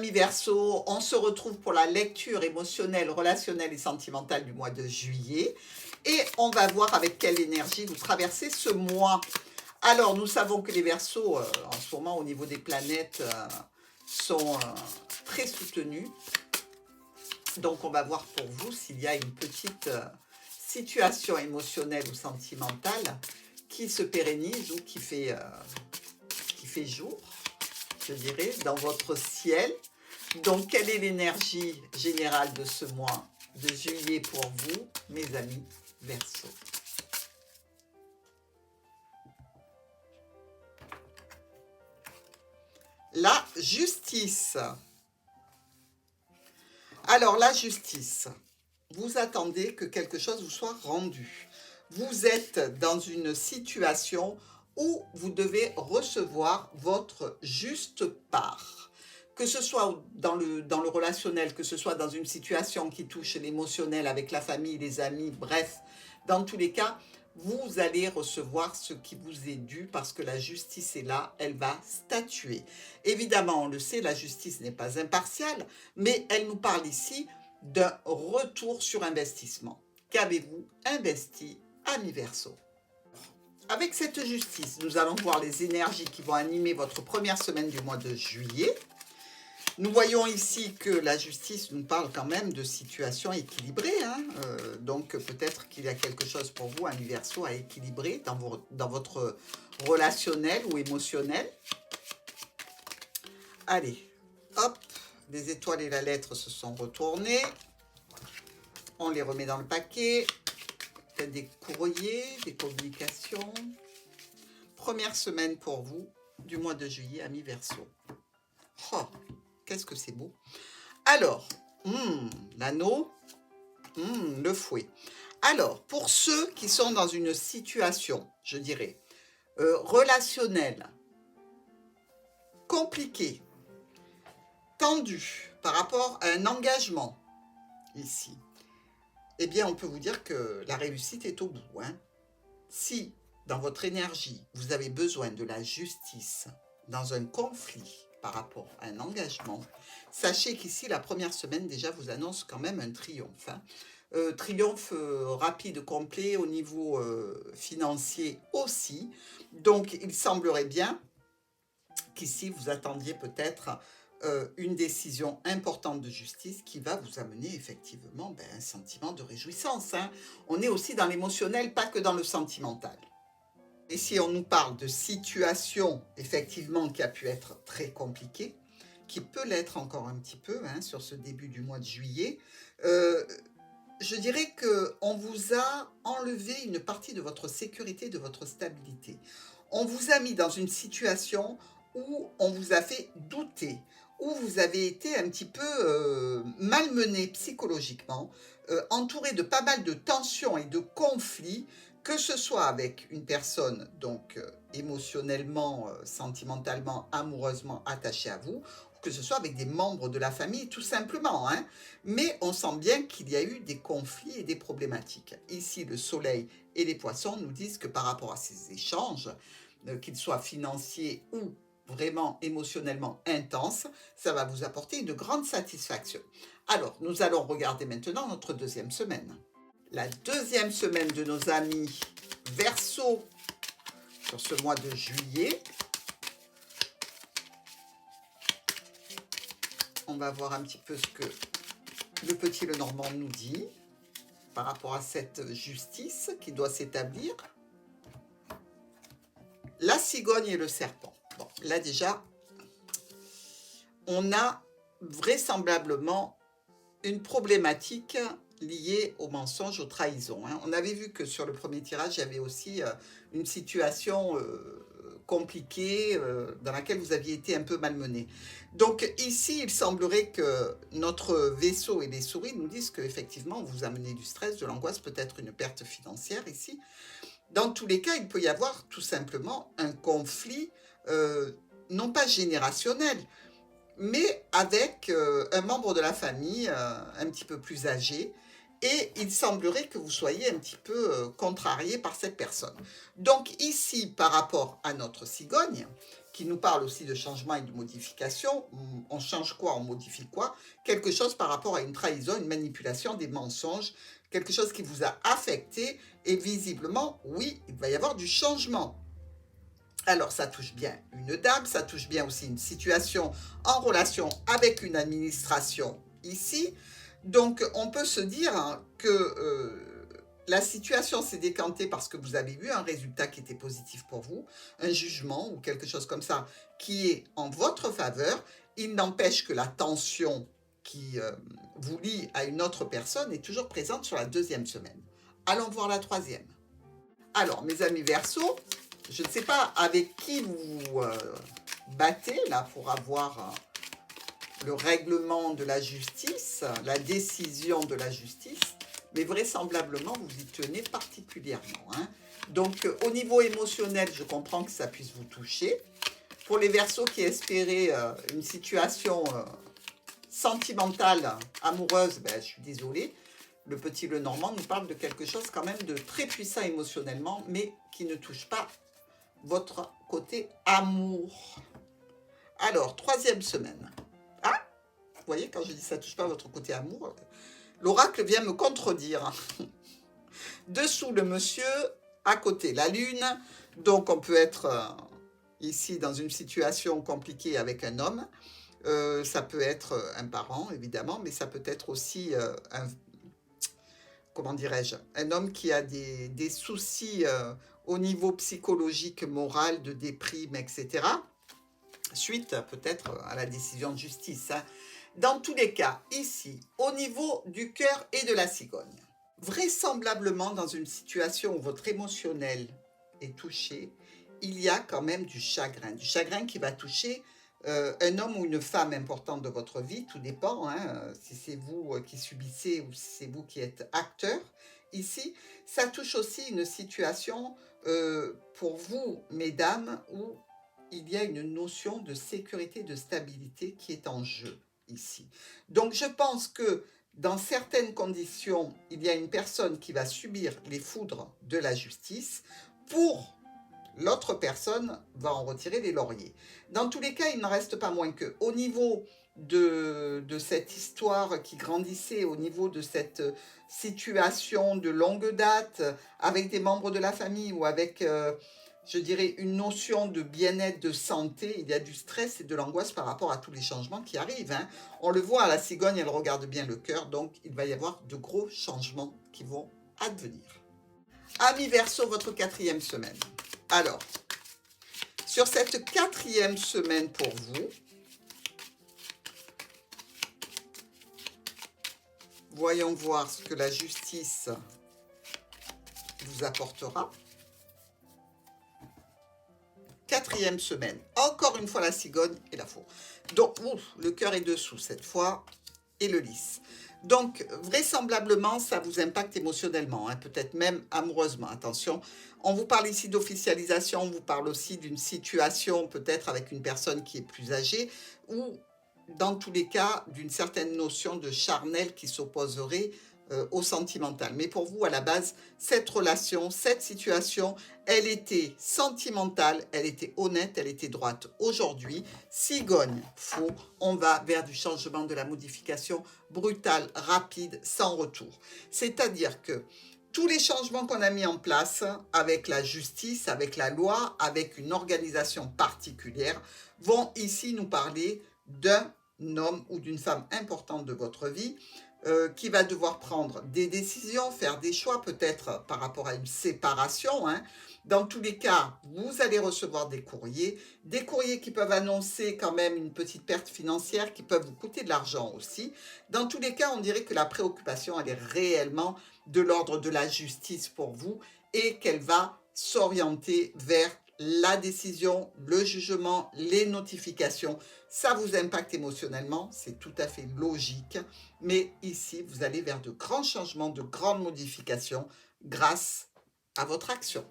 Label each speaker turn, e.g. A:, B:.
A: amis Verseau, on se retrouve pour la lecture émotionnelle, relationnelle et sentimentale du mois de juillet. Et on va voir avec quelle énergie vous traversez ce mois. Alors, nous savons que les Verseaux, en ce moment, au niveau des planètes, sont très soutenus. Donc, on va voir pour vous s'il y a une petite situation émotionnelle ou sentimentale qui se pérennise ou qui fait jour, je dirais, dans votre ciel. Donc, quelle est l'énergie générale de ce mois de juillet pour vous, mes amis Verseau? La justice. Alors, la justice, vous attendez que quelque chose vous soit rendu. Vous êtes dans une situation où vous devez recevoir votre juste part. Que ce soit dans le relationnel, que ce soit dans une situation qui touche l'émotionnel avec la famille, les amis, bref, dans tous les cas, vous allez recevoir ce qui vous est dû parce que la justice est là, elle va statuer. Évidemment, on le sait, la justice n'est pas impartiale, mais elle nous parle ici d'un retour sur investissement. Qu'avez-vous investi, ami Verseau? Avec cette justice, nous allons voir les énergies qui vont animer votre première semaine du mois de juillet. Nous voyons ici que la justice nous parle quand même de situations équilibrées. Donc peut-être qu'il y a quelque chose pour vous, ami Verseau, à équilibrer dans votre relationnel ou émotionnel. Allez, hop, les étoiles et la lettre se sont retournées. On les remet dans le paquet. Peut-être des courriers, des communications. Première semaine pour vous du mois de juillet, ami Verseau. Oh, qu'est-ce que c'est beau. Alors, l'anneau, le fouet. Alors, pour ceux qui sont dans une situation, je dirais, relationnelle, compliquée, tendue par rapport à un engagement, ici, eh bien, on peut vous dire que la réussite est au bout. Si, dans votre énergie, vous avez besoin de la justice dans un conflit par rapport à un engagement, sachez qu'ici, la première semaine déjà vous annonce quand même un triomphe. Triomphe rapide, complet au niveau financier aussi. Donc, il semblerait bien qu'ici, vous attendiez peut-être une décision importante de justice qui va vous amener effectivement un sentiment de réjouissance. On est aussi dans l'émotionnel, pas que dans le sentimental. Et si on nous parle de situation, effectivement, qui a pu être très compliquée, qui peut l'être encore un petit peu sur ce début du mois de juillet, je dirais qu'on vous a enlevé une partie de votre sécurité, de votre stabilité. On vous a mis dans une situation où on vous a fait douter, où vous avez été un petit peu malmené psychologiquement, entouré de pas mal de tensions et de conflits, que ce soit avec une personne donc émotionnellement, sentimentalement, amoureusement attachée à vous, ou que ce soit avec des membres de la famille tout simplement. Mais on sent bien qu'il y a eu des conflits et des problématiques. Ici, le soleil et les poissons nous disent que par rapport à ces échanges, qu'ils soient financiers ou vraiment émotionnellement intenses, ça va vous apporter une grande satisfaction. Alors, nous allons regarder maintenant notre deuxième semaine. La deuxième semaine de nos amis Verseau sur ce mois de juillet. On va voir un petit peu ce que le petit Lenormand nous dit par rapport à cette justice qui doit s'établir. La cigogne et le serpent. Bon, là déjà, on a vraisemblablement une problématique liée au mensonge, aux trahisons. On avait vu que sur le premier tirage, il y avait aussi une situation compliquée dans laquelle vous aviez été un peu malmené. Donc ici, il semblerait que notre vaisseau et les souris nous disent qu'effectivement, vous amenez du stress, de l'angoisse, peut-être une perte financière ici. Dans tous les cas, il peut y avoir tout simplement un conflit, non pas générationnel, mais avec un membre de la famille un petit peu plus âgé, et il semblerait que vous soyez un petit peu contrarié par cette personne. Donc ici, par rapport à notre cigogne, qui nous parle aussi de changement et de modification. On change quoi, on modifie quoi? Quelque chose par rapport à une trahison, une manipulation, des mensonges, quelque chose qui vous a affecté, et visiblement, oui, il va y avoir du changement. Alors, ça touche bien une dame, ça touche bien aussi une situation en relation avec une administration ici. Donc, on peut se dire que la situation s'est décantée parce que vous avez eu un résultat qui était positif pour vous, un jugement ou quelque chose comme ça qui est en votre faveur. Il n'empêche que la tension qui vous lie à une autre personne est toujours présente sur la deuxième semaine. Allons voir la troisième. Alors, mes amis Verseau, je ne sais pas avec qui vous battez là pour avoir le règlement de la justice, la décision de la justice, mais vraisemblablement vous y tenez particulièrement. Donc au niveau émotionnel, je comprends que ça puisse vous toucher. Pour les Verseaux qui espéraient une situation sentimentale, amoureuse, je suis désolée. Le petit Lenormand nous parle de quelque chose quand même de très puissant émotionnellement, mais qui ne touche pas votre côté amour. Alors, troisième semaine. Ah, vous voyez, quand je dis ça ne touche pas votre côté amour, l'oracle vient me contredire. Dessous le monsieur, à côté la lune. Donc, on peut être ici dans une situation compliquée avec un homme. Ça peut être un parent, évidemment, mais ça peut être aussi comment dirais-je, un homme qui a des soucis au niveau psychologique, moral, de déprime, etc. Suite peut-être à la décision de justice. Dans tous les cas, ici, au niveau du cœur et de la cigogne, vraisemblablement dans une situation où votre émotionnel est touché, il y a quand même du chagrin qui va toucher un homme ou une femme importante de votre vie, tout dépend, si c'est vous qui subissez ou si c'est vous qui êtes acteur. Ici, ça touche aussi une situation pour vous, mesdames, où il y a une notion de sécurité, de stabilité qui est en jeu ici. Donc, je pense que dans certaines conditions, il y a une personne qui va subir les foudres de la justice pour l'autre personne va en retirer les lauriers. Dans tous les cas, il n'en reste pas moins que, au niveau de cette histoire qui grandissait, au niveau de cette situation de longue date, avec des membres de la famille ou avec, je dirais, une notion de bien-être, de santé, il y a du stress et de l'angoisse par rapport à tous les changements qui arrivent. On le voit, la cigogne, elle regarde bien le cœur, donc il va y avoir de gros changements qui vont advenir. Amis Verseau, votre quatrième semaine. Alors, sur cette quatrième semaine pour vous, voyons voir ce que la justice vous apportera. Quatrième semaine, encore une fois la cigogne et la faux. Donc, le cœur est dessous cette fois et le lys. Donc, vraisemblablement, ça vous impacte émotionnellement, peut-être même amoureusement. Attention, on vous parle ici d'officialisation, on vous parle aussi d'une situation peut-être avec une personne qui est plus âgée ou, dans tous les cas, d'une certaine notion de charnel qui s'opposerait au sentimental. Mais pour vous, à la base, cette relation, cette situation, elle était sentimentale, elle était honnête, elle était droite. Aujourd'hui, cigogne, faux, on va vers du changement, de la modification brutale, rapide, sans retour. C'est-à-dire que tous les changements qu'on a mis en place avec la justice, avec la loi, avec une organisation particulière, vont ici nous parler d'un homme ou d'une femme importante de votre vie qui va devoir prendre des décisions, faire des choix peut-être par rapport à une séparation. Dans tous les cas, vous allez recevoir des courriers qui peuvent annoncer quand même une petite perte financière, qui peuvent vous coûter de l'argent aussi. Dans tous les cas, on dirait que la préoccupation, elle est réellement de l'ordre de la justice pour vous et qu'elle va s'orienter vers la décision, le jugement, les notifications. Ça vous impacte émotionnellement, c'est tout à fait logique. Mais ici, vous allez vers de grands changements, de grandes modifications grâce à votre action.